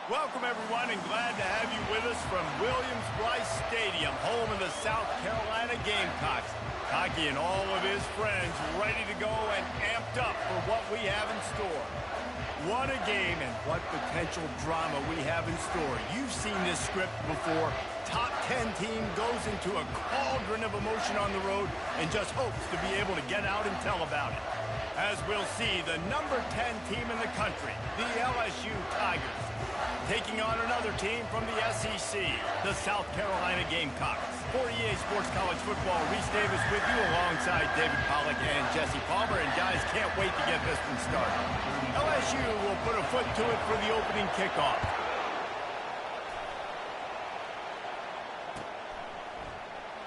Welcome, everyone, and glad to have you with us from Williams-Brice Stadium, home of the South Carolina Gamecocks. Hockey and all of his friends ready to go and amped up for what we have in store. What a game and what potential drama we have in store. You've seen this script before. Top 10 team goes into a cauldron of emotion on the road and just hopes to be able to get out and tell about it. As we'll see, the number 10 team in the country, the LSU Tigers, taking on another team from the SEC, the South Carolina Gamecocks. For EA Sports College Football, Reese Davis with you alongside David Pollack and Jesse Palmer. And guys, can't wait to get this one started. LSU will put a foot to it for the opening kickoff.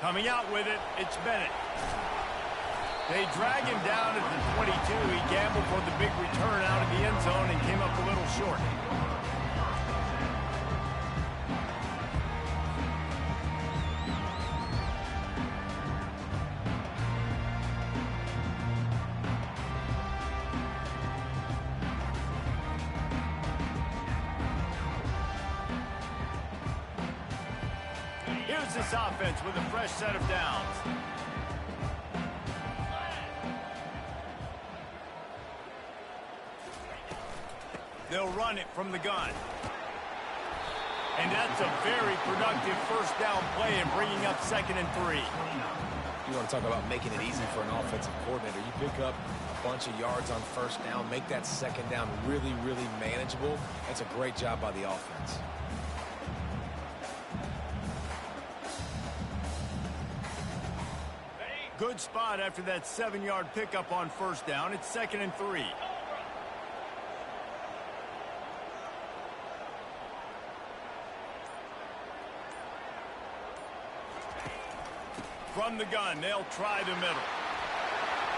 Coming out with it, it's Bennett. They drag him down at the 22. He gambled for the big return out of the end zone and came up a little short. Here's this offense with a fresh set of downs. They'll run it from the gun. And that's a very productive first down play and bringing up 2nd and 3. You want to talk about making it easy for an offensive coordinator. You pick up a bunch of yards on first down, make that second down really, really manageable. That's a great job by the offense. Good spot after that 7-yard pickup on first down. It's 2nd and 3. From the gun, they'll try the middle.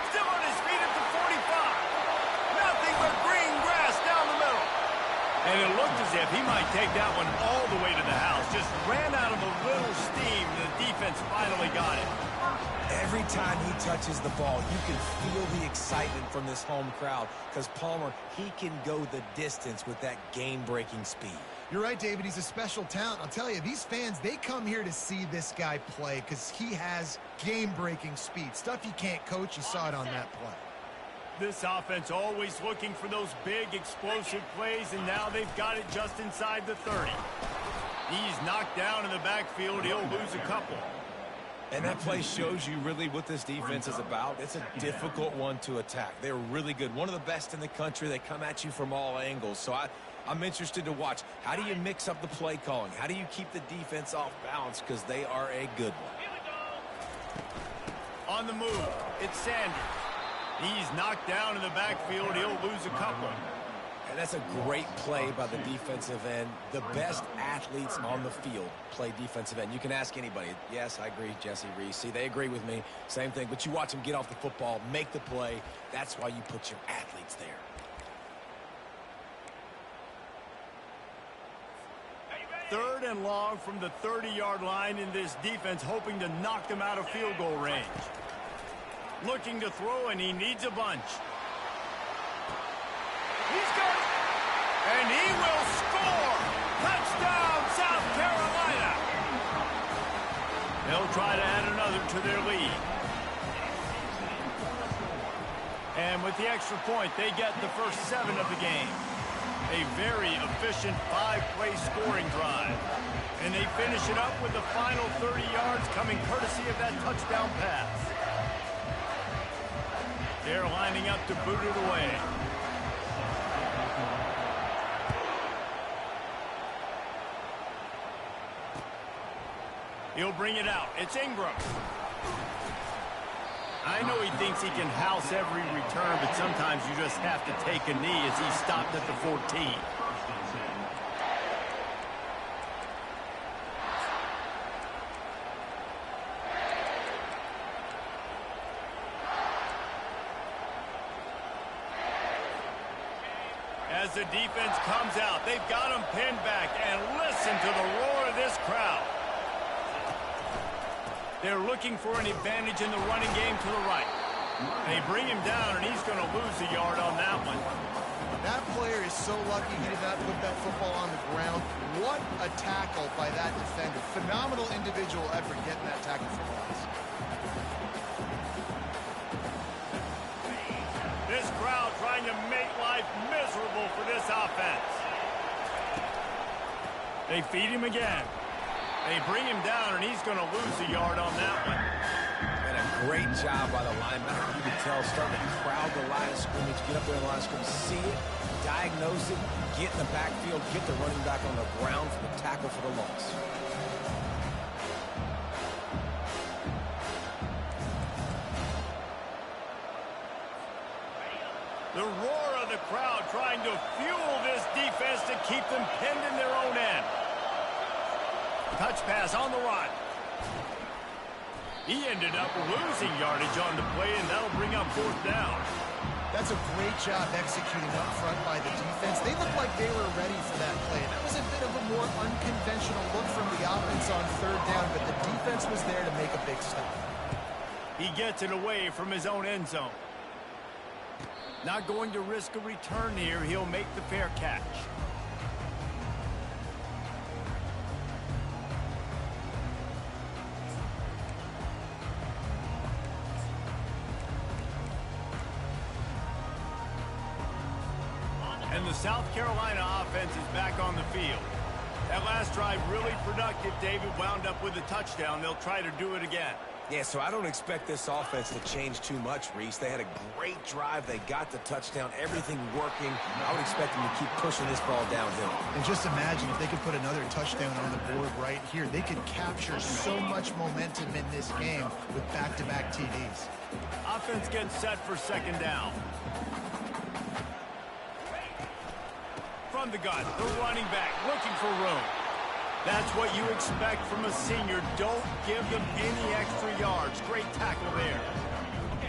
Still on his feet at the 45. Nothing but green grass down the middle. And it looked as if he might take that one all the way to the house. Just ran out of a little steam. The defense finally got it. Every time he touches the ball, you can feel the excitement from this home crowd because Palmer, he can go the distance with that game-breaking speed. You're right, David. He's a special talent. I'll tell you, these fans, they come here to see this guy play because he has game-breaking speed. Stuff you can't coach. You saw it on that play. This offense always looking for those big, explosive plays, and now they've got it just inside the 30. He's knocked down in the backfield. He'll lose a couple. And that play shows you really what this defense is about. It's a difficult one to attack. They're really good. One of the best in the country. They come at you from all angles. So I'm interested to watch. How do you mix up the play calling? How do you keep the defense off balance? Because they are a good one. On the move, it's Sanders. He's knocked down in the backfield. He'll lose a couple. And that's a great play by the defensive end. The best athletes on the field play defensive end. You can ask anybody. Yes, I agree, Jesse, Reese. See, they agree with me. Same thing. But you watch them get off the football, make the play. That's why you put your athletes there. Third and long from the 30-yard line in this defense, hoping to knock them out of field goal range. Looking to throw, and he needs a bunch. He's got it. And he will score. Touchdown, South Carolina. They'll try to add another to their lead. And with the extra point, they get the first 7 of the game. A very efficient 5-play scoring drive. And they finish it up with the final 30 yards coming courtesy of that touchdown pass. They're lining up to boot it away. He'll bring it out. It's Ingram. I know he thinks he can house every return, but sometimes you just have to take a knee as he stopped at the 14. As the defense comes out, they've got him pinned back, and listen to the roar of this crowd. They're looking for an advantage in the running game to the right. They bring him down, and he's going to lose a yard on that one. That player is so lucky he did not put that football on the ground. What a tackle by that defender. Phenomenal individual effort getting that tackle for loss. This crowd trying to make life miserable for this offense. They feed him again. They bring him down, and he's going to lose a yard on that one. And a great job by the linebacker. You can tell, starting to crowd the line of scrimmage, get up there in the line of scrimmage, see it, diagnose it, get in the backfield, get the running back on the ground for the tackle for the loss. The roar of the crowd trying to fuel this defense to keep them pinned in their own end. Touch pass on the run. He ended up losing yardage on the play, and that'll bring up fourth down. That's a great job executing up front by the defense. They looked like they were ready for that play. That was a bit of a more unconventional look from the offense on third down, but the defense was there to make a big stop. He gets it away from his own end zone. Not going to risk a return here. He'll make the fair catch. And the South Carolina offense is back on the field. That last drive really productive. David wound up with a touchdown. They'll try to do it again. Yeah, so I don't expect this offense to change too much, Reese. They had a great drive. They got the touchdown. Everything working. I would expect them to keep pushing this ball downhill. And just imagine if they could put another touchdown on the board right here. They could capture so much momentum in this game with back-to-back TDs. Offense gets set for second down. From the gun, the running back looking for room. That's what you expect from a senior. Don't give them any extra yards. Great tackle there.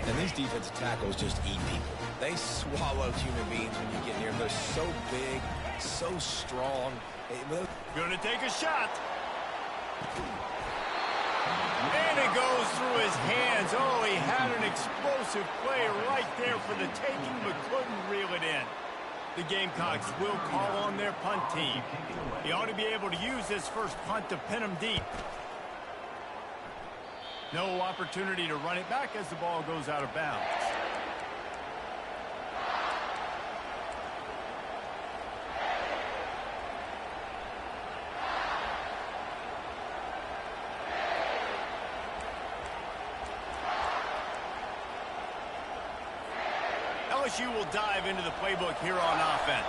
And these defensive tackles just eat people. They swallow human beings when you get near them. They're so big, so strong. Gonna take a shot. And it goes through his hands. Oh, he had an explosive play right there for the taking, but couldn't reel it in. The Gamecocks will call on their punt team. He ought to be able to use this first punt to pin him deep. No opportunity to run it back as the ball goes out of bounds. LSU will dive into the playbook here on offense.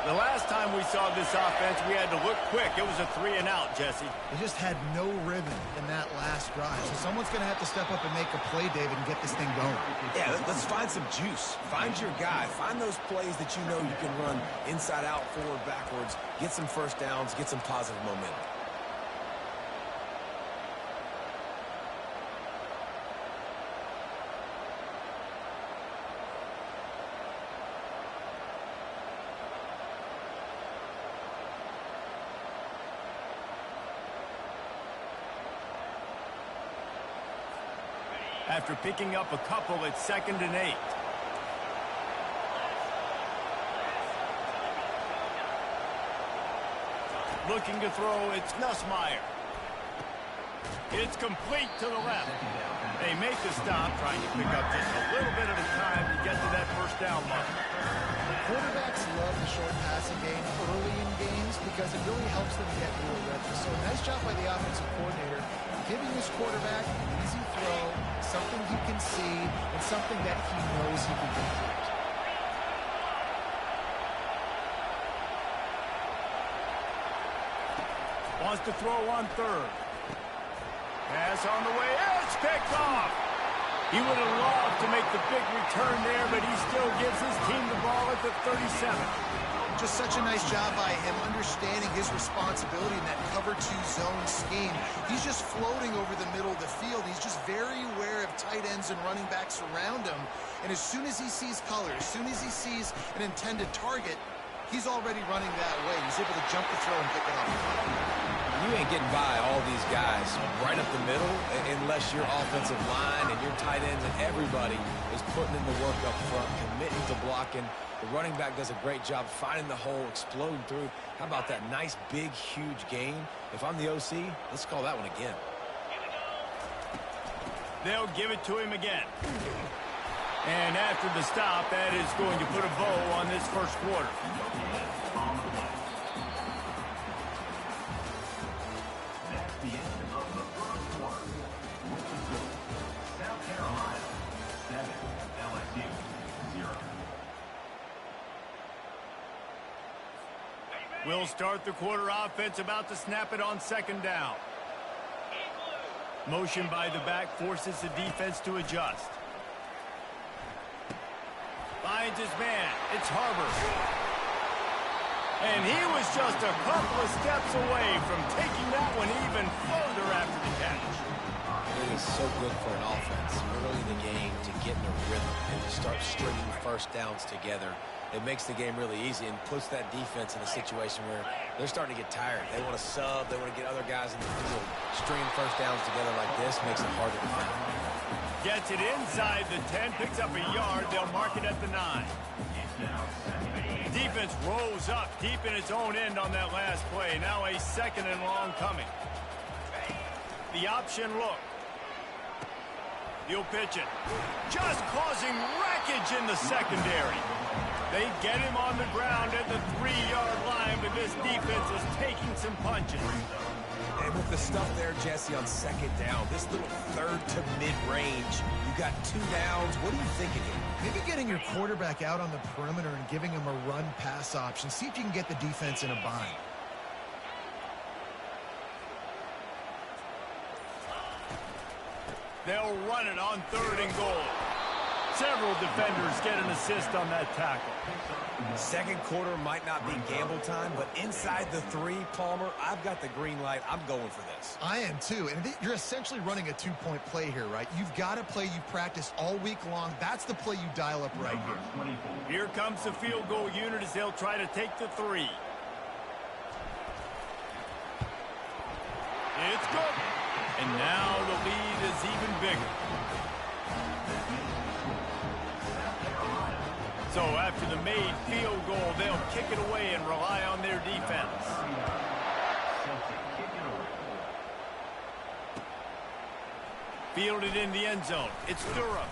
The last time we saw this offense, we had to look quick. It was a 3-and-out, Jesse. They just had no rhythm in that last drive. So someone's going to have to step up and make a play, David, and get this thing going. Yeah, let's find some juice. Find your guy. Find those plays that you know you can run inside out, forward, backwards. Get some first downs. Get some positive momentum. After picking up a couple, it's 2nd and 8. Looking to throw, it's Nussmeier. It's complete to the left. They make the stop, trying to pick up just a little bit of the time to get to that first down mark. Quarterbacks love the short passing game early in games because it really helps them get more reps. So nice job by the offensive coordinator giving his quarterback an easy throw, something he can see, and something that he knows he can complete. Wants to throw on third. Pass on the way. It's picked off. He would have loved to make the big return there, but he still gives his team the ball at the 37. Just such a nice job by him understanding his responsibility in that cover 2 zone scheme. He's just floating over the middle of the field. He's just very aware of tight ends and running backs around him. And as soon as he sees color, as soon as he sees an intended target, he's already running that way. He's able to jump the throw and pick it up. You ain't getting by all these guys right up the middle unless your offensive line and your tight ends and everybody is putting in the work up front, committing to blocking. The running back does a great job finding the hole, exploding through. How about that nice, big, huge gain? If I'm the OC, let's call that one again. They'll give it to him again. And after the stop, that is going to put a bow on this first quarter. We'll start the quarter. Offense about to snap it on second down. Motion by the back forces the defense to adjust. Finds his man. It's Harbor. And he was just a couple of steps away from taking that one even further after the catch. It is so good for an offense early in the game to get in a rhythm and to start stringing first downs together. It makes the game really easy and puts that defense in a situation where they're starting to get tired. They want to sub. They want to get other guys in the field. Stringing first downs together like this makes it hard to defend. Gets it inside the 10, picks up a yard. They'll mark it at the 9. Defense rolls up deep in its own end on that last play. Now a second and long coming. The option look. He'll pitch it. Just causing wreckage in the secondary. They get him on the ground at the 3-yard line, but this defense is taking some punches. And with the stuff there, Jesse, on second down, this little third to mid-range, you got 2 downs. What are you thinking here? Maybe getting your quarterback out on the perimeter and giving him a run-pass option. See if you can get the defense in a bind. They'll run it on 3rd and goal. Several defenders get an assist on that tackle. Second quarter might not be gamble time, but inside the 3, Palmer, I've got the green light. I'm going for this. I am too, and you're essentially running a 2-point play here, right? You've got a play you practiced all week long. That's the play you dial up right here. Here comes the field goal unit as they'll try to take the 3. It's good. And now the lead is even bigger. So after the made field goal, they'll kick it away and rely on their defense. Fielded in the end zone. It's Durham.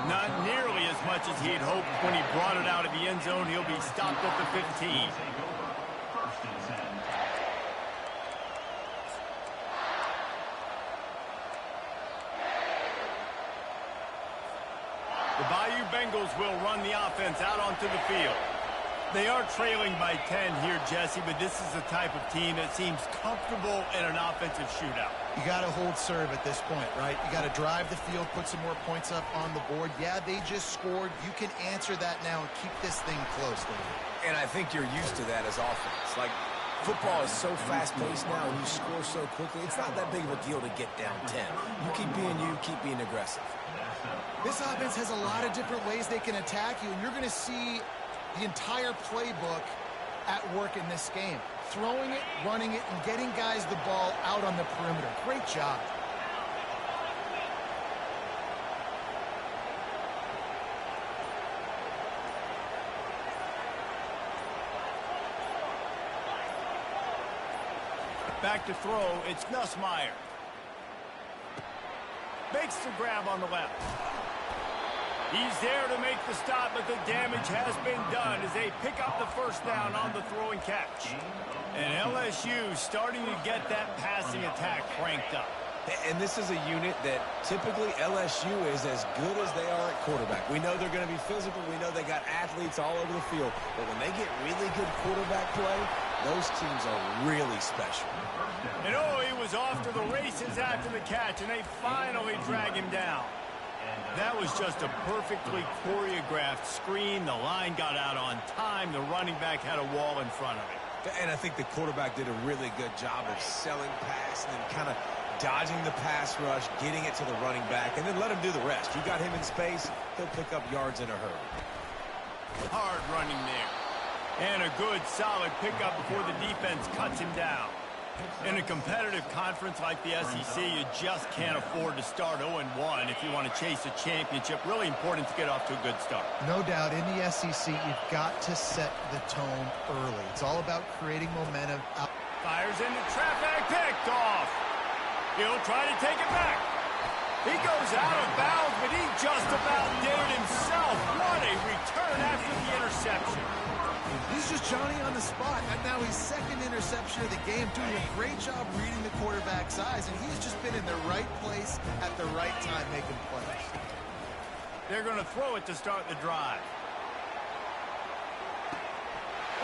Not nearly as much as he had hoped when he brought it out of the end zone. He'll be stopped at the 15. The Bayou Bengals will run the offense out onto the field. They are trailing by 10 here, Jesse, but this is the type of team that seems comfortable in an offensive shootout. You got to hold serve at this point, right? You got to drive the field, put some more points up on the board. Yeah, they just scored. You can answer that now and keep this thing close, David. And I think you're used to that as offense. Like, football is so fast-paced now and you score so quickly, it's not that big of a deal to get down 10. You keep being aggressive. This offense has a lot of different ways they can attack you, and you're going to see the entire playbook at work in this game. Throwing it, running it, and getting guys the ball out on the perimeter. Great job. Back to throw, it's Nussmeier. Makes the grab on the left. He's there to make the stop, but the damage has been done as they pick up the first down on the throw and catch. And LSU starting to get that passing attack cranked up. And this is a unit that typically LSU is as good as they are at quarterback. We know they're going to be physical. We know they got athletes all over the field. But when they get really good quarterback play, those teams are really special. And oh, he was off to the races after the catch, and they finally drag him down. That was just a perfectly choreographed screen. The line got out on time. The running back had a wall in front of him. And I think the quarterback did a really good job of selling pass and then kind of dodging the pass rush, getting it to the running back, and then let him do the rest. You got him in space, he'll pick up yards in a hurry. Hard running there. And a good, solid pickup before the defense cuts him down. In a competitive conference like the SEC, you just can't afford to start 0-1 if you want to chase a championship. Really important to get off to a good start. No doubt, in the SEC, you've got to set the tone early. It's all about creating momentum. Fires into traffic, picked off. He'll try to take it back. He goes out of bounds, but he just about did it himself. What a return after the interception. He's just Johnny on the spot. And now his second interception of the game, doing a great job reading the quarterback's eyes, and he's just been in the right place at the right time making plays. They're going to throw it to start the drive.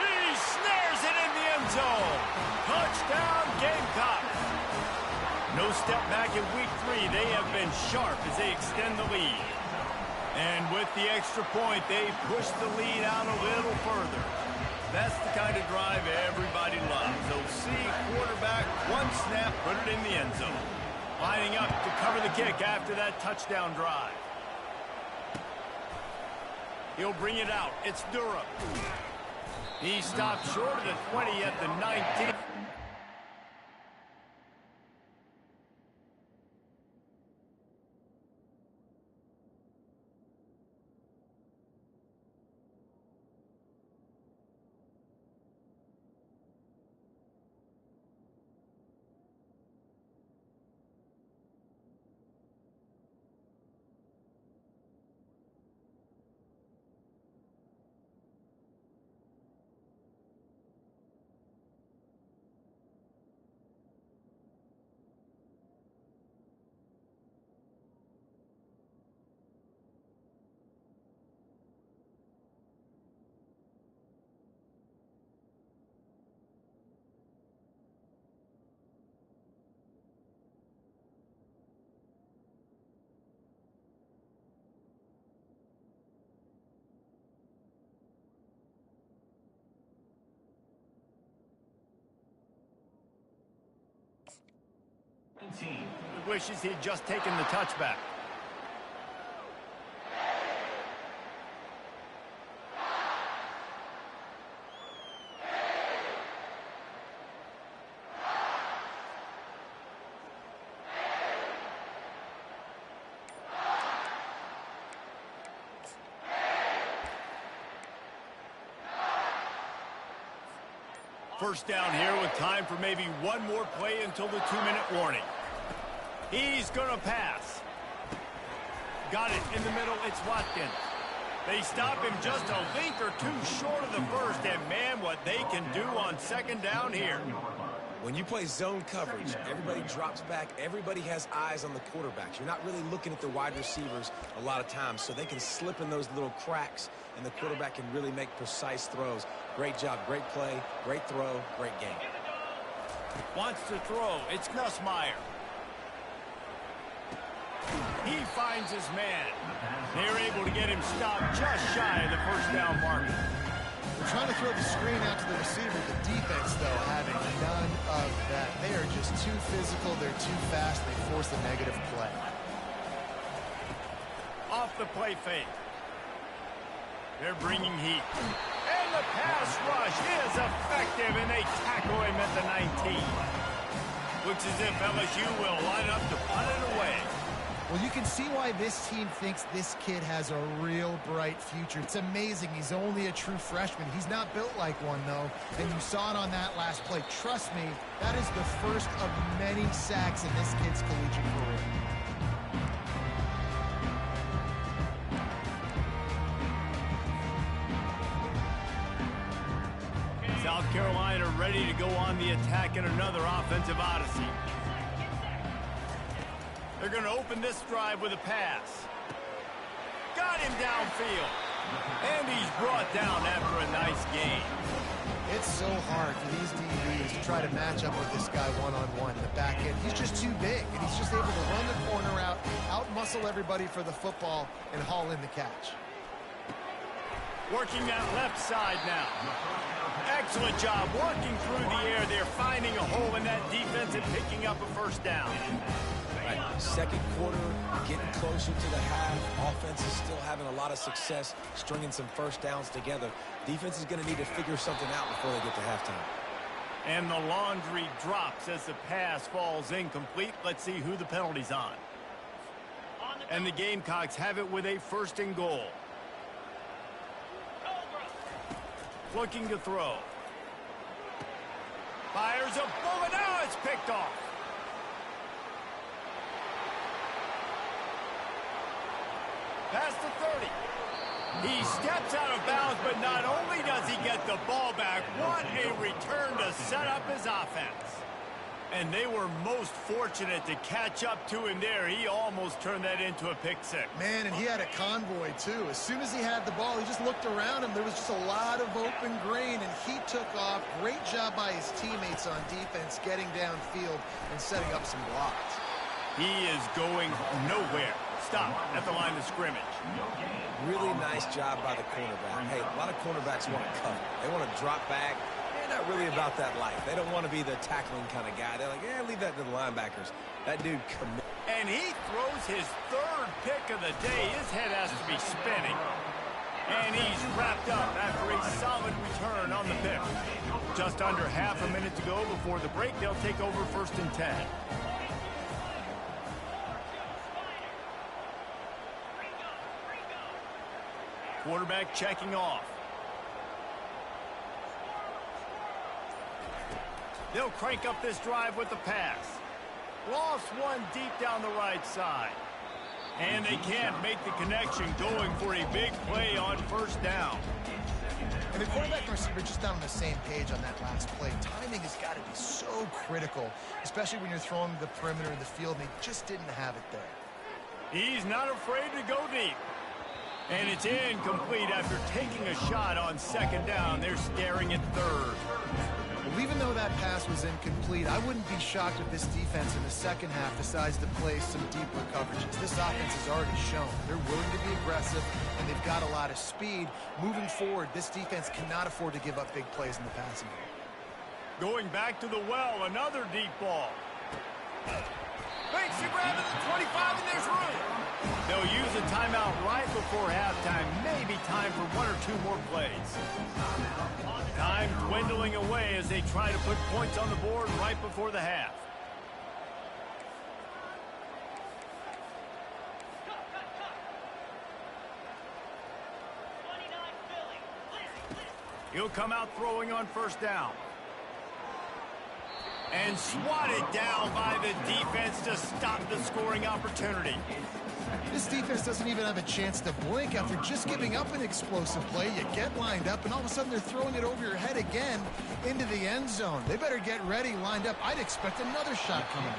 He snares it in the end zone. Touchdown, Gamecocks. No step back in week 3. They have been sharp as they extend the lead. And with the extra point, they push the lead out a little further. That's the kind of drive everybody loves. OC, quarterback, one snap, put it in the end zone. Lining up to cover the kick after that touchdown drive. He'll bring it out. It's Durham. He stopped short of the 20 at the 19. He wishes he'd just taken the touchback. First down here with time for maybe one more play until the 2-minute warning. He's going to pass. Got it in the middle. It's Watkins. They stop him just a link or two short of the first. And, man, what they can do on second down here. When you play zone coverage, everybody drops back. Everybody has eyes on the quarterbacks. You're not really looking at the wide receivers a lot of times, so they can slip in those little cracks, and the quarterback can really make precise throws. Great job, great play, great throw, great game. Wants to throw. It's Nussmeier. He finds his man. They're able to get him stopped just shy of the first down marker. They're trying to throw the screen out to the receiver. The defense, though, having none of that. They are just too physical. They're too fast. They force a negative play. Off the play fake. They're bringing heat. And the pass rush is effective, and they tackle him at the 19. Looks as if LSU will line up to punt it away. Well, you can see why this team thinks this kid has a real bright future. It's amazing. He's only a true freshman. He's not built like one, though. And you saw it on that last play. Trust me, that is the first of many sacks in this kid's collegiate career. South Carolina ready to go on the attack in another offensive odyssey. They're going to open this drive with a pass. Got him downfield. And he's brought down after a nice gain. It's so hard for these DBs to try to match up with this guy one-on-one in the back end. He's just too big, and he's just able to run the corner out, out-muscle everybody for the football, and haul in the catch. Working that left side now. Excellent job working through the air. They're finding a hole in that defense and picking up a first down. Right. Second quarter, getting closer to the half. Offense is still having a lot of success stringing some first downs together. Defense is going to need to figure something out before they get to halftime. And the laundry drops as the pass falls incomplete. Let's see who the penalty's on. And the Gamecocks have it with a 1st and goal. Looking to throw. Fires a bullet. Now it's picked off. Past the 30. He steps out of bounds, but not only does he get the ball back, what a return to set up his offense. And they were most fortunate to catch up to him there. He almost turned that into a pick six. Man, and he had a convoy, too. As soon as he had the ball, he just looked around him. There was just a lot of open grain, and he took off. Great job by his teammates on defense, getting downfield and setting up some blocks. He is going nowhere. Stop at the line of scrimmage. Really nice job by the cornerback. Hey, a lot of cornerbacks want to cover. They want to drop back. They're not really about that life. They don't want to be the tackling kind of guy. They're like, yeah, leave that to the linebackers. That dude commits. And he throws his 3rd pick of the day. His head has to be spinning. And he's wrapped up after a solid return on the pick. Just under half a minute to go before the break. They'll take over 1st and 10. Quarterback checking off. They'll crank up this drive with the pass. Lost one deep down the right side. And they can't make the connection, going for a big play on 1st down. And the quarterback and receiver just not on the same page on that last play. Timing has got to be so critical, especially when you're throwing to the perimeter of the field, and they just didn't have it there. He's not afraid to go deep. And it's incomplete after taking a shot on 2nd down. They're staring at 3rd. Well, even though that pass was incomplete, I wouldn't be shocked if this defense in the 2nd half decides to play some deeper coverages. This offense has already shown they're willing to be aggressive, and they've got a lot of speed. Moving forward, this defense cannot afford to give up big plays in the passing game. Going back to the well, another deep ball. Makes the grab at the 25, and there's room. They'll use a timeout right before halftime. Maybe time for 1 or 2 more plays. Time dwindling away as they try to put points on the board right before the half. He'll come out throwing on 1st down. And swatted down by the defense to stop the scoring opportunity. This defense doesn't even have a chance to blink after just giving up an explosive play. You get lined up, and all of a sudden they're throwing it over your head again into the end zone. They better get ready, lined up. I'd expect another shot coming.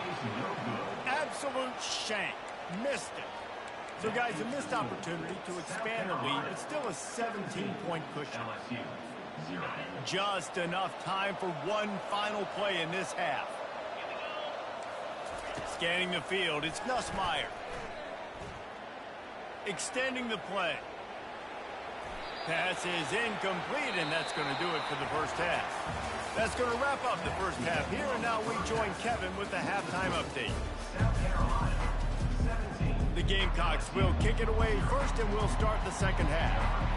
Absolute shank. Missed it. So, guys, a missed opportunity to expand the lead, but still a 17-point cushion. Just enough time for one final play in this half. Scanning the field, it's Nussmeier. Extending the play. Pass is incomplete, and that's going to do it for the 1st half. That's going to wrap up the 1st half here, and now we join Kevin with the halftime update. The Gamecocks will kick it away first, and we'll start the 2nd half.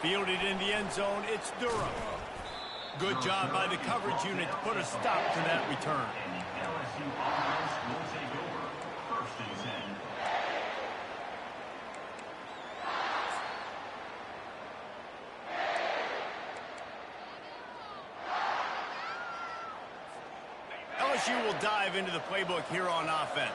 Fielded in the end zone, it's Durham. Good job by the coverage unit to put a stop to that return. LSU will dive into the playbook here on offense.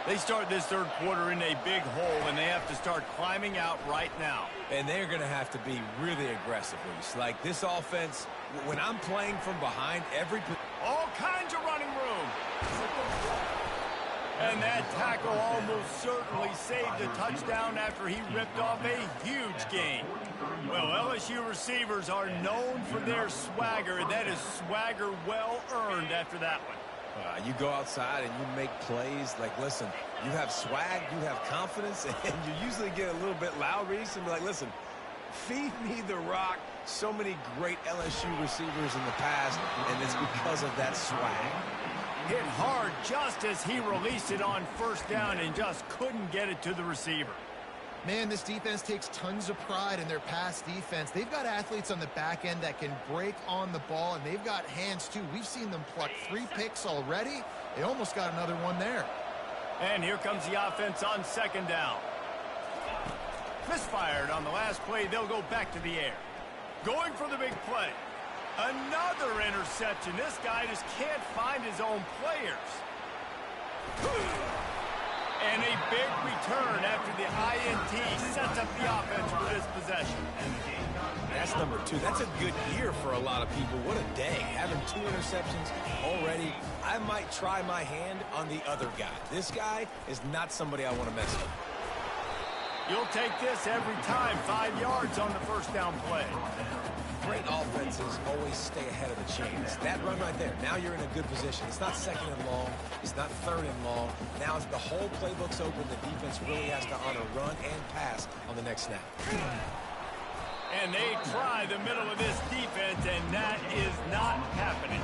They start this 3rd quarter in a big hole, and they have to start climbing out right now. And they're going to have to be really aggressive, Reese. Like this offense, when I'm playing from behind, all kinds of running room. And that tackle almost certainly saved a touchdown after he ripped off a huge gain. Well, LSU receivers are known for their swagger. That is swagger well earned after that one. You go outside and you make plays. Like, listen, you have swag, you have confidence, and you usually get a little bit loud, Reese, and be like, listen, feed me the rock. So many great LSU receivers in the past, and it's because of that swag. Hit hard just as he released it on 1st down and just couldn't get it to the receiver. Man, this defense takes tons of pride in their pass defense. They've got athletes on the back end that can break on the ball, and they've got hands, too. We've seen them pluck 3 picks already. They almost got another one there. And here comes the offense on second down. Misfired on the last play. They'll go back to the air. Going for the big play. Another interception. This guy just can't find his own players. And a big return after the INT sets up the offense for this possession. That's number 2. That's a good year for a lot of people. What a day. Having 2 interceptions already. I might try my hand on the other guy. This guy is not somebody I want to mess with. You'll take this every time. 5 yards on the first down play. Great offenses always stay ahead of the chains. That run right there, now you're in a good position. It's not second and long. It's not third and long. Now as the whole playbook's open, the defense really has to honor run and pass on the next snap. And they try the middle of this defense, and that is not happening.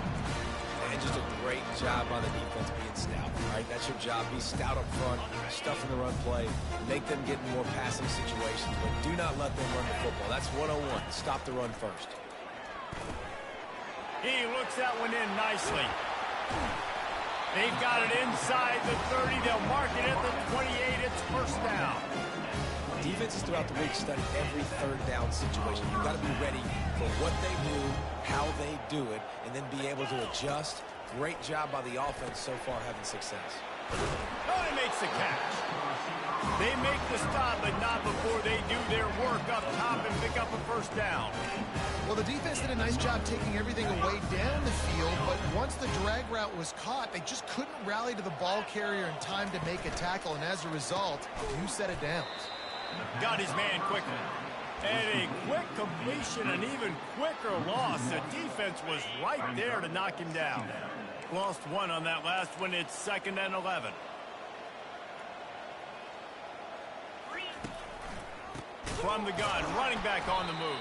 And just a great job on the defense being stout. All right, that's your job. Be stout up front, stuff in the run play, make them get in more passing situations, but do not let them run the football. That's 101. Stop the run first. He looks that one in nicely. They've got it inside the 30. They'll mark it at the 28. It's first down. Defenses throughout the week study every third down situation. You've got to be ready for what they do, how they do it, and then be able to adjust. Great job by the offense so far having success. Oh, he makes the catch. They make the stop, but not before they do their work up top and pick up a first down. Well, the defense did a nice job taking everything away down the field, but once the drag route was caught, they just couldn't rally to the ball carrier in time to make a tackle, and as a result, a new set of downs. Got his man quickly. And a quick completion, an even quicker loss. The defense was right there to knock him down. Lost 1 on that last one. It's 2nd and 11. From the gun, running back on the move.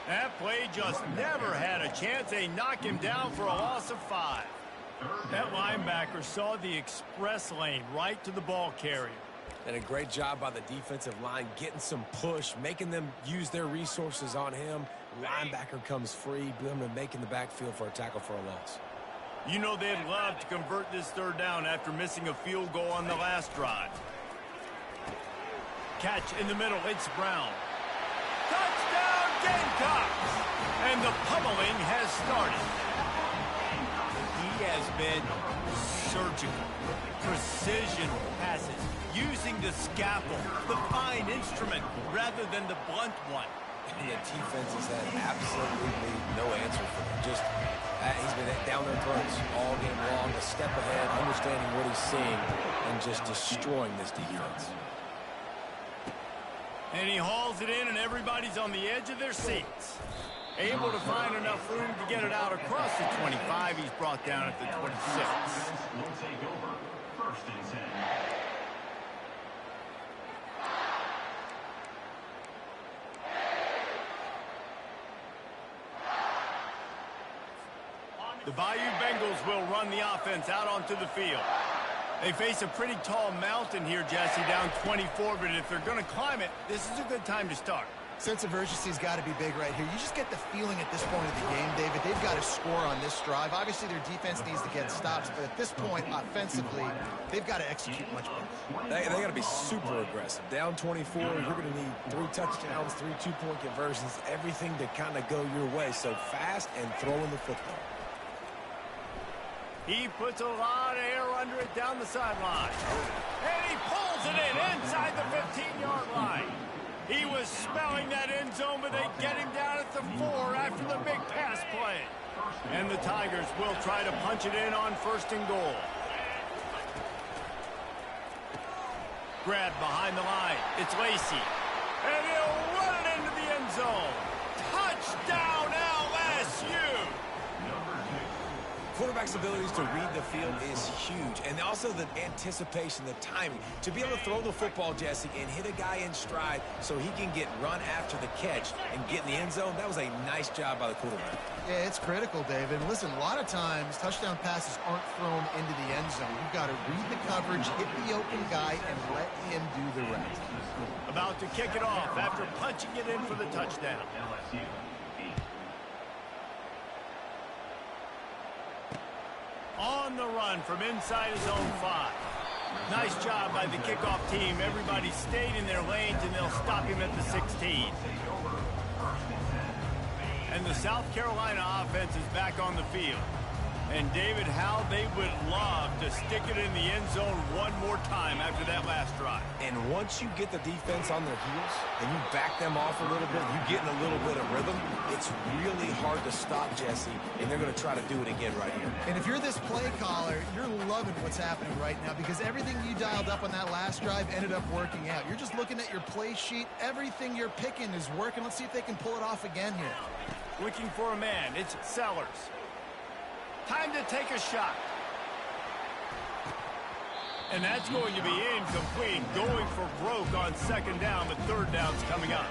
That play just never had a chance. They knock him down for a loss of 5. That linebacker saw the express lane right to the ball carrier. And a great job by the defensive line getting some push, making them use their resources on him. Linebacker comes free, making the backfield for a tackle for a loss. You know they'd love to convert this third down after missing a field goal on the last drive. Catch in the middle, it's Brown. Touchdown Gamecocks! And the pummeling has started. He has been surgical, precision passes, using the scalpel, the fine instrument, rather than the blunt one. And the defense has had absolutely no answer for him. Just, he's been down their throats all game long, a step ahead, understanding what he's seeing, and just destroying this defense. And he hauls it in, and everybody's on the edge of their seats. Able to find enough room to get it out across the 25. He's brought down at the 26. Will take over. 1st and 10. The Bayou Bengals will run the offense out onto the field. They face a pretty tall mountain here, Jesse, down 24, but if they're going to climb it, this is a good time to start. Sense of urgency's got to be big right here. You just get the feeling at this point of the game, David, they've got to score on this drive. Obviously, their defense needs to get stops, but at this point, offensively, they've got to execute much better. They got to be super aggressive. Down 24, you're going to need 3 touchdowns, 3 two-point conversions, everything to kind of go your way. So fast and throwing the football. He puts a lot of air under it down the sideline. And he pulls it in inside the 15-yard line. He was spelling that end zone, but they get him down at the 4 after the big pass play. And the Tigers will try to punch it in on 1st and goal. Grabbed behind the line. It's Lacey. And he'll run it into the end zone. Touchdown LSU! quarterback's abilities to read the field is huge. And also the anticipation, the timing. To be able to throw the football, Jesse, and hit a guy in stride so he can get run after the catch and get in the end zone, that was a nice job by the quarterback. Yeah, it's critical, David. Listen, a lot of times touchdown passes aren't thrown into the end zone. You've got to read the coverage, hit the open guy, and let him do the rest. About to kick it off after punching it in for the touchdown. On the run from inside his own 5. Nice job by the kickoff team. Everybody stayed in their lanes, and they'll stop him at the 16. And the South Carolina offense is back on the field. And, David, how they would love to stick it in the end zone one more time after that last drive. And once you get the defense on their heels and you back them off a little bit, you get in a little bit of rhythm, it's really hard to stop, Jesse, and they're going to try to do it again right here. And if you're this play caller, you're loving what's happening right now because everything you dialed up on that last drive ended up working out. You're just looking at your play sheet. Everything you're picking is working. Let's see if they can pull it off again here. Looking for a man. It's Sellers. Time to take a shot. And that's going to be incomplete. Going for broke on second down, but third down's coming up.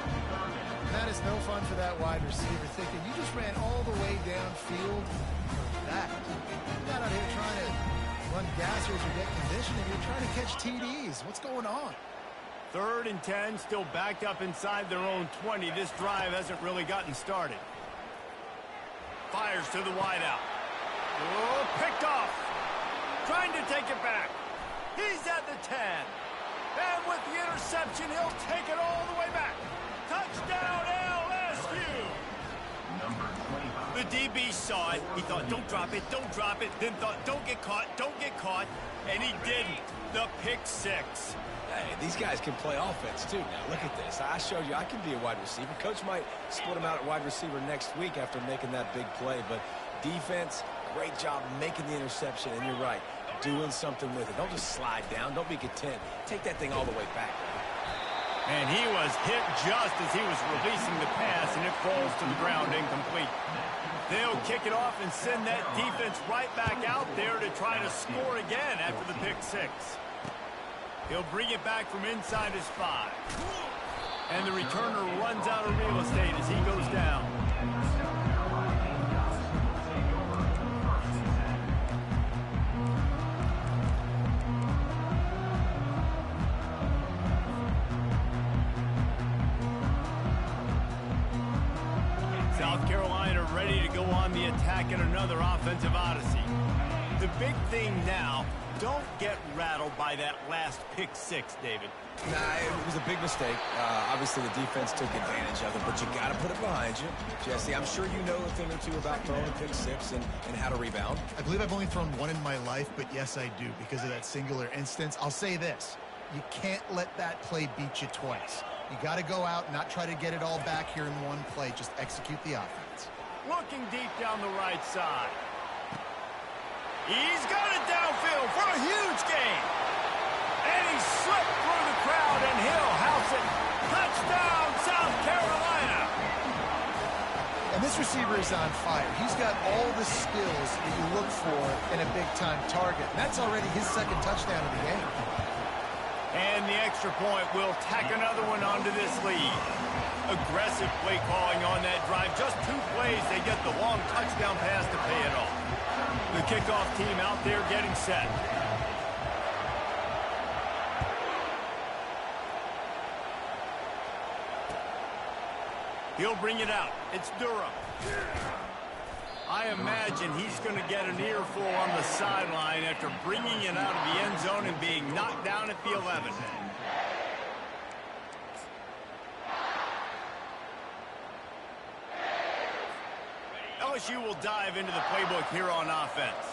That is no fun for that wide receiver, thinking you just ran all the way downfield for that. You're not out here trying to run gassers or get conditioning. You're trying to catch TDs. What's going on? 3rd and 10, still backed up inside their own 20. This drive hasn't really gotten started. Fires to the wideout. Oh, picked off. Trying to take it back. He's at the 10. And with the interception, he'll take it all the way back. Touchdown, LSU. The DB saw it. He thought, don't drop it, don't drop it. Then thought, don't get caught. And he didn't. The pick 6. Hey, these guys can play offense, too. Now, look at this. I showed you I can be a wide receiver. Coach might split him out at wide receiver next week after making that big play. But defense, great job making the interception. And you're right, doing something with it. Don't just slide down. Don't be content. Take that thing all the way back. And he was hit just as he was releasing the pass, and it falls to the ground incomplete. They'll kick it off and send that defense right back out there to try to score again after the pick 6. He'll bring it back from inside his 5. And the returner runs out of real estate as he goes down. South Carolina ready to go on the attack in another offensive odyssey. The big thing now, don't get rattled by that last pick 6, David. Nah, it was a big mistake. Obviously, the defense took advantage of it, but you got to put it behind you. Jesse, I'm sure you know a thing or two about throwing a pick 6 and how to rebound. I believe I've only thrown one in my life, but yes, I do because of that singular instance. I'll say this. You can't let that play beat you twice. You got to go out and not try to get it all back here in one play. Just execute the offense. Looking deep down the right side. He's got it downfield for a huge gain. And he slipped through the crowd, and he'll house it. Touchdown, South Carolina. And this receiver is on fire. He's got all the skills that you look for in a big-time target. And that's already his 2nd touchdown of the game. And the extra point will tack another one onto this lead. Aggressive play calling on that drive. Just 2 plays, they get the long touchdown pass to pay it off. The kickoff team out there getting set. He'll bring it out. It's Durham. I imagine he's going to get an earful on the sideline after bringing it out of the end zone and being knocked down at the 11. LSU will dive into the playbook here on offense.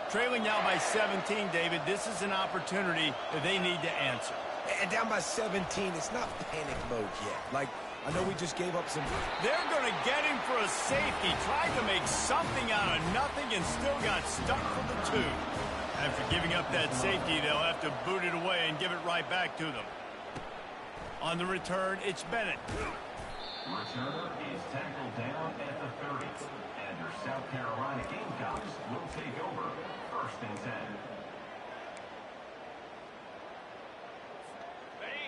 Trailing now by 17, David, this is an opportunity that they need to answer. And down by 17, it's not panic mode yet. Like, I know we just gave up some. They're going to get him for a safety. Tried to make something out of nothing and still got stuck for the 2. After giving up that safety, they'll have to boot it away and give it right back to them. On the return, it's Bennett. Returner is tackled down at the 30. And your South Carolina Gamecocks will take over. First and 10.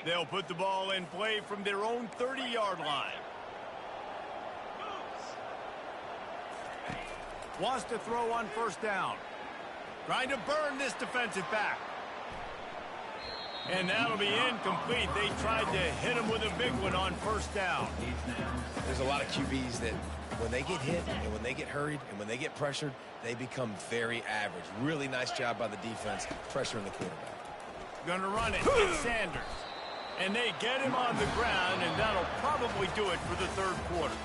They'll put the ball in play from their own 30-yard line. Wants to throw on first down. Trying to burn this defensive back. And that'll be incomplete. They tried to hit him with a big one on first down. There's a lot of QBs that when they get hit and when they get hurried and when they get pressured, they become very average. Really nice job by the defense pressuring the quarterback. Gonna run it. It's Sanders. And they get him on the ground, and that'll probably do it for the third quarter.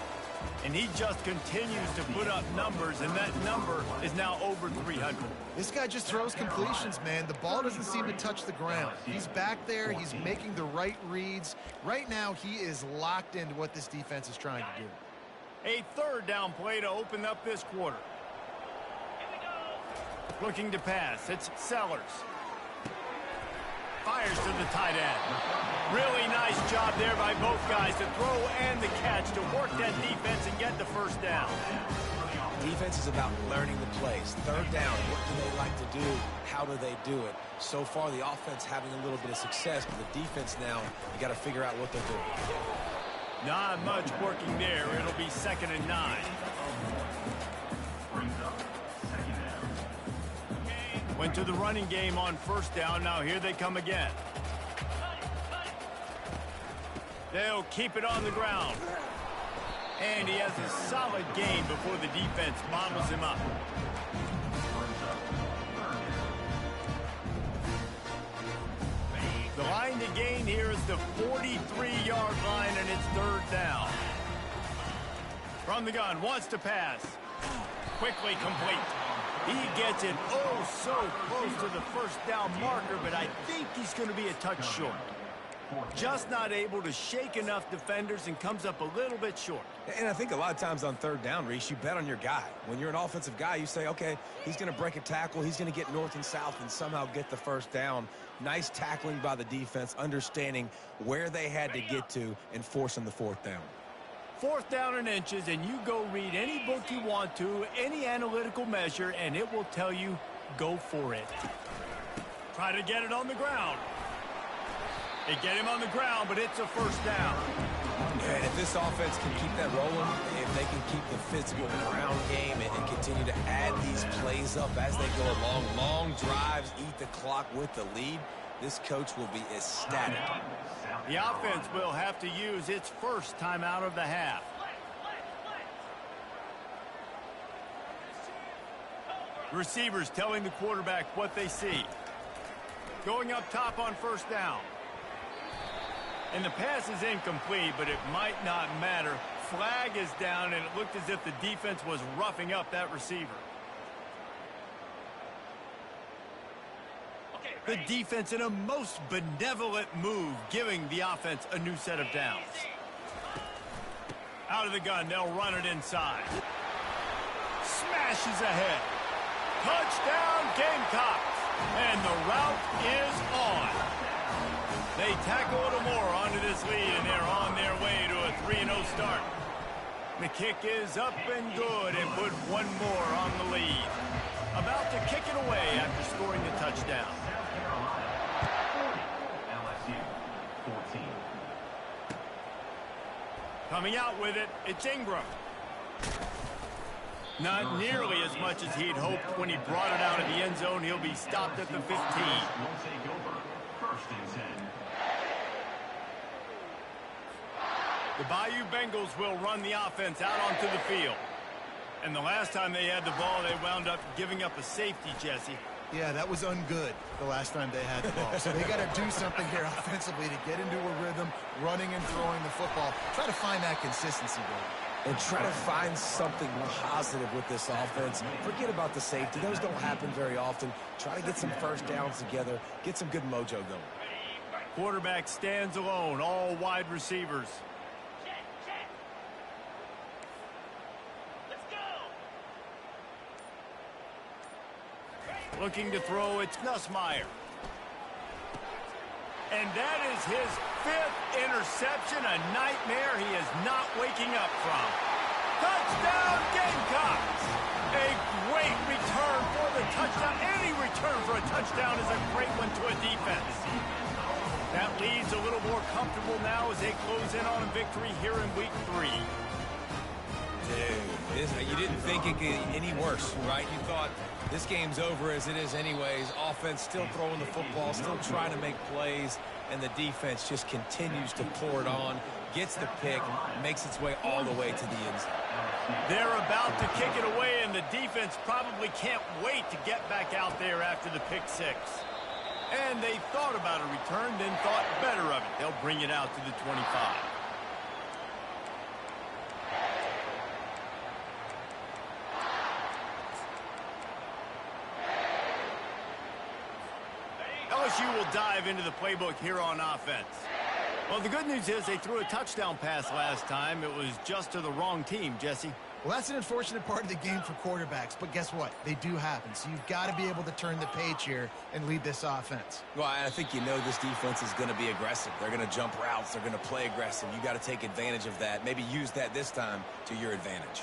And he just continues to put up numbers, and that number is now over 300. This guy just throws completions, man. The ball doesn't seem to touch the ground. He's back there. He's making the right reads. Right now, he is locked into what this defense is trying to do. A third down play to open up this quarter. Looking to pass. It's Sellers. Fires to the tight end. Really nice job there by both guys to throw and the catch to work that defense and get the first down. Defense is about learning the plays. Third down, what do they like to do? How do they do it? So far, the offense having a little bit of success, but the defense now, you got to figure out what they're doing. Not much working there. It'll be 2nd and 9. Went to the running game on first down. Now here they come again. They'll keep it on the ground. And he has a solid gain before the defense bottles him up. The line to gain here is the 43-yard line, and it's third down. From the gun, wants to pass. Quickly complete. He gets it oh so close to the first down marker, but I think he's going to be a touch short. Just not able to shake enough defenders and comes up a little bit short. And I think a lot of times on third down, Reese, you bet on your guy. When you're an offensive guy, you say, okay, he's going to break a tackle. He's going to get north and south and somehow get the first down. Nice tackling by the defense, understanding where they had to get to and forcing the fourth down. Fourth down in inches, and you go read any book you want to, any analytical measure, and it will tell you, go for it. Try to get it on the ground. They get him on the ground, but it's a first down. And if this offense can keep that rolling, if they can keep the physical ground game and continue to add these plays up as they go along, long drives, eat the clock with the lead, this coach will be ecstatic. The offense will have to use its first timeout of the half. Receivers telling the quarterback what they see. Going up top on first down. And the pass is incomplete, but it might not matter. Flag is down, and it looked as if the defense was roughing up that receiver. The defense in a most benevolent move, giving the offense a new set of downs. Out of the gun, they'll run it inside. Smashes ahead. Touchdown, Gamecocks. And the route is on. They tackle a little more onto this lead, and they're on their way to a 3-0 start. The kick is up and good, and put one more on the lead. About to kick it away after scoring the touchdown. LSU 14. Coming out with it, it's Ingram. Not nearly as much as he'd hoped when he brought it out of the end zone. He'll be stopped at the 15. Will take over. First and 10. The Bayou Bengals will run the offense out onto the field. And the last time they had the ball, they wound up giving up a safety, Jesse. Yeah, that was ungood the last time they had the ball. So they got to do something here offensively to get into a rhythm, running and throwing the football. Try to find that consistency, Billy. And try to find something positive with this offense. Forget about the safety. Those don't happen very often. Try to get some first downs together. Get some good mojo going. Quarterback stands alone, all wide receivers. Looking to throw, it's Nussmeier. And that is his fifth interception, a nightmare he is not waking up from. Touchdown, Gamecocks! A great return for the touchdown. Any return for a touchdown is a great one to a defense. That leads a little more comfortable now as they close in on a victory here in week 3. Dude, you didn't think it could get any worse, right? You thought this game's over as it is anyways. Offense still throwing the football, still trying to make plays, and the defense just continues to pour it on, gets the pick, makes its way all the way to the end zone. They're about to kick it away, and the defense probably can't wait to get back out there after the pick 6. And they thought about a return, then thought better of it. They'll bring it out to the 25. LSU will dive into the playbook here on offense. Well, the good news is they threw a touchdown pass last time. It was just to the wrong team, Jesse. Well, that's an unfortunate part of the game for quarterbacks, but guess what? They do happen, so you've got to be able to turn the page here and lead this offense. Well, I think you know this defense is going to be aggressive. They're going to jump routes. They're going to play aggressive. You got to take advantage of that. Maybe use that this time to your advantage.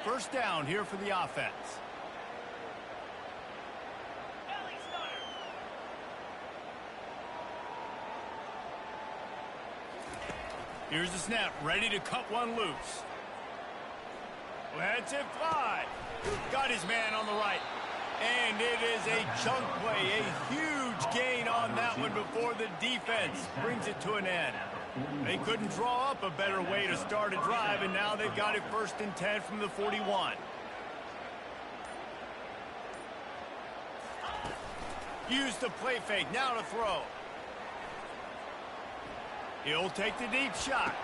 First down here for the offense. Here's the snap, ready to cut one loose. Lets it fly. Got his man on the right. And it is a chunk play, a huge gain on that one before the defense brings it to an end. They couldn't draw up a better way to start a drive, and now they've got it 1st and 10 from the 41. Use the play fake, now to throw. He'll take the deep shot.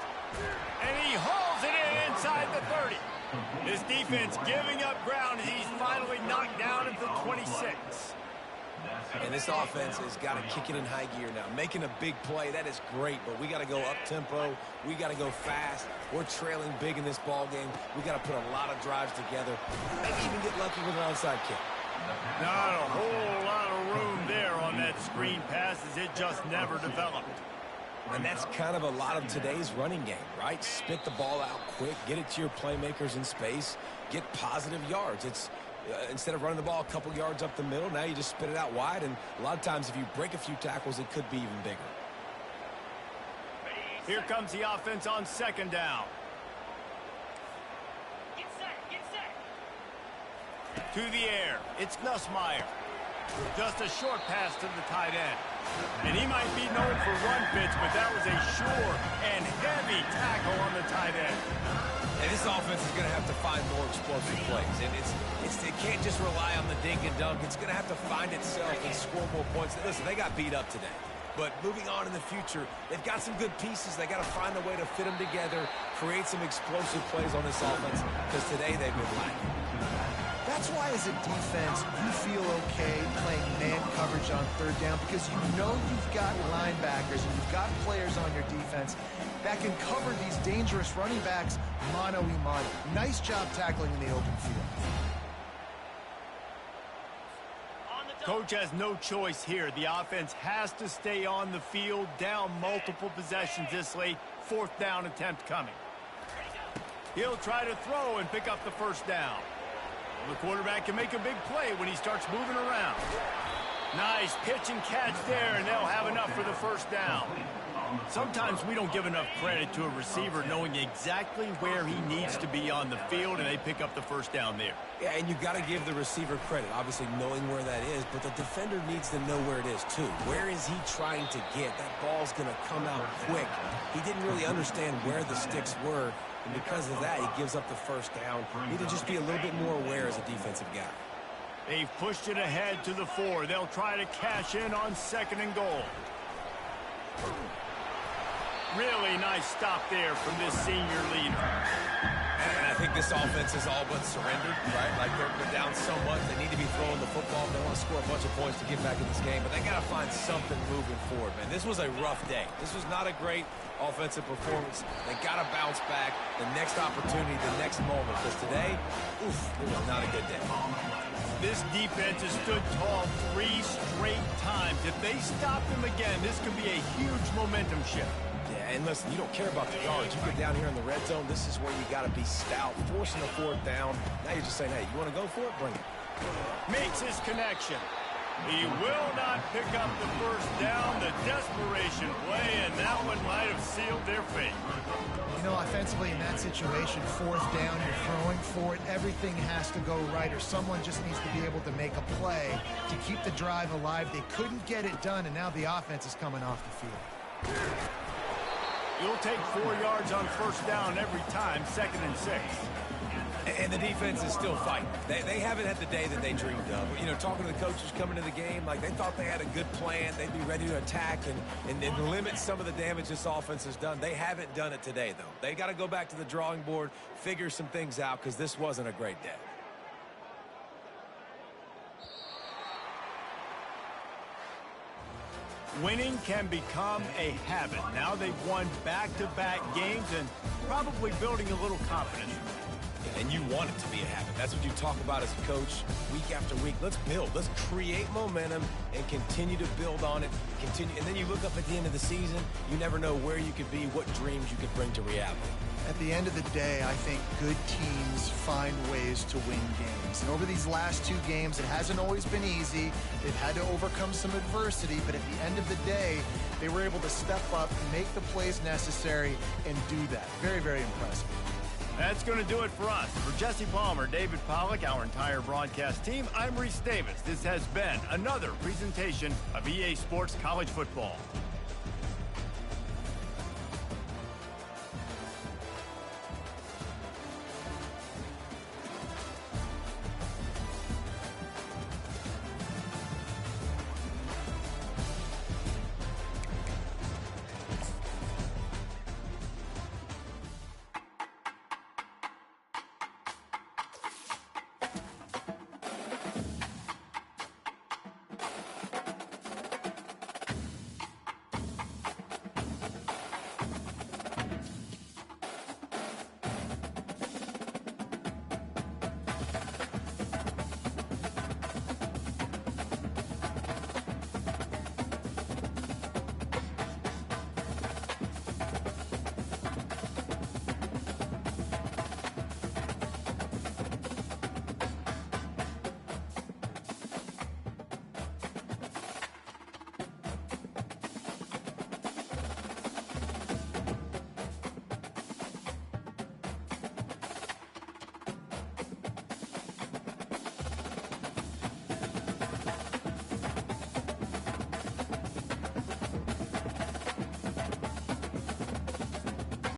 And he hauls it in inside the 30. His defense giving up ground as he's finally knocked down at the 26. And this offense has got to kick it in high gear now. Making a big play, that is great, but we got to go up-tempo. We got to go fast. We're trailing big in this ball game. We got to put a lot of drives together. Maybe even get lucky with an onside kick. Not a whole lot of room there on that screen pass as it just never developed. And that's kind of a lot of today's running game, right? Spit the ball out quick, get it to your playmakers in space, get positive yards. It's instead of running the ball a couple yards up the middle, now you just spit it out wide, and a lot of times if you break a few tackles, it could be even bigger. Here comes the offense on 2nd down. Get set. To the air, it's Nussmeier. Just a short pass to the tight end. And he might be known for run fits, but that was a sure and heavy tackle on the tight end. And this offense is going to have to find more explosive plays. And it can't just rely on the dink and dunk. It's going to have to find itself and score more points. Listen, they got beat up today. But moving on in the future, they've got some good pieces. They got to find a way to fit them together, create some explosive plays on this offense, because today they've been lacking. That's why, as a defense, you feel okay playing man coverage on 3rd down, because you know you've got linebackers and you've got players on your defense that can cover these dangerous running backs mano-a-mano. Nice job tackling in the open field. Coach has no choice here. The offense has to stay on the field, down multiple possessions this late. 4th down attempt coming. He'll try to throw and pick up the 1st down. The quarterback can make a big play when he starts moving around. Nice pitch and catch there, and they'll have enough for the 1st down. Sometimes we don't give enough credit to a receiver knowing exactly where he needs to be on the field, and they pick up the 1st down there. Yeah, and you've got to give the receiver credit, obviously knowing where that is, but the defender needs to know where it is too. Where is he trying to get? That ball's going to come out quick. He didn't really understand where the sticks were, and because of that, he gives up the 1st down. Need to just be a little bit more aware as a defensive guy. They've pushed it ahead to the 4. They'll try to cash in on 2nd and goal. Really Really nice stop there from this senior leader. And I think this offense is all but surrendered, right? Like they're down so much, they need to be throwing the football. They want to score a bunch of points to get back in this game, but they got to find something moving forward, man. This was a rough day. This was not a great offensive performance. They got to bounce back the next opportunity, the next moment, because today, oof, it was not a good day. This defense has stood tall 3 straight times. If they stop them again, this could be a huge momentum shift. Yeah, and listen, you don't care about the yards. You get down here in the red zone, this is where you got to be stout, forcing a 4th down. Now you're just saying, hey, you want to go for it? Bring it. Makes his connection. He will not pick up the first down. The desperation play, and that one might have sealed their fate. You know, offensively in that situation, 4th down, you're throwing for it. Everything has to go right, or someone just needs to be able to make a play to keep the drive alive. They couldn't get it done, and now the offense is coming off the field. You'll take 4 yards on first down every time, 2nd and 6. And the defense is still fighting. They haven't had the day that they dreamed of. You know, talking to the coaches coming to the game, like they thought they had a good plan. They'd be ready to attack and limit some of the damage this offense has done. They haven't done it today, though. They got to go back to the drawing board, figure some things out, because this wasn't a great day. Winning can become a habit. Now they've won back-to-back games and probably building a little confidence. And you want it to be a habit. That's what you talk about as a coach week after week. Let's build. Let's create momentum and continue to build on it. And then you look up at the end of the season, you never know where you could be, what dreams you could bring to reality. At the end of the day, I think good teams find ways to win games. And over these last 2 games, it hasn't always been easy. They've had to overcome some adversity, but at the end of the day, they were able to step up, make the plays necessary, and do that. Very, very impressive. That's going to do it for us. For Jesse Palmer, David Pollack, our entire broadcast team, I'm Reese Davis. This has been another presentation of EA Sports College Football.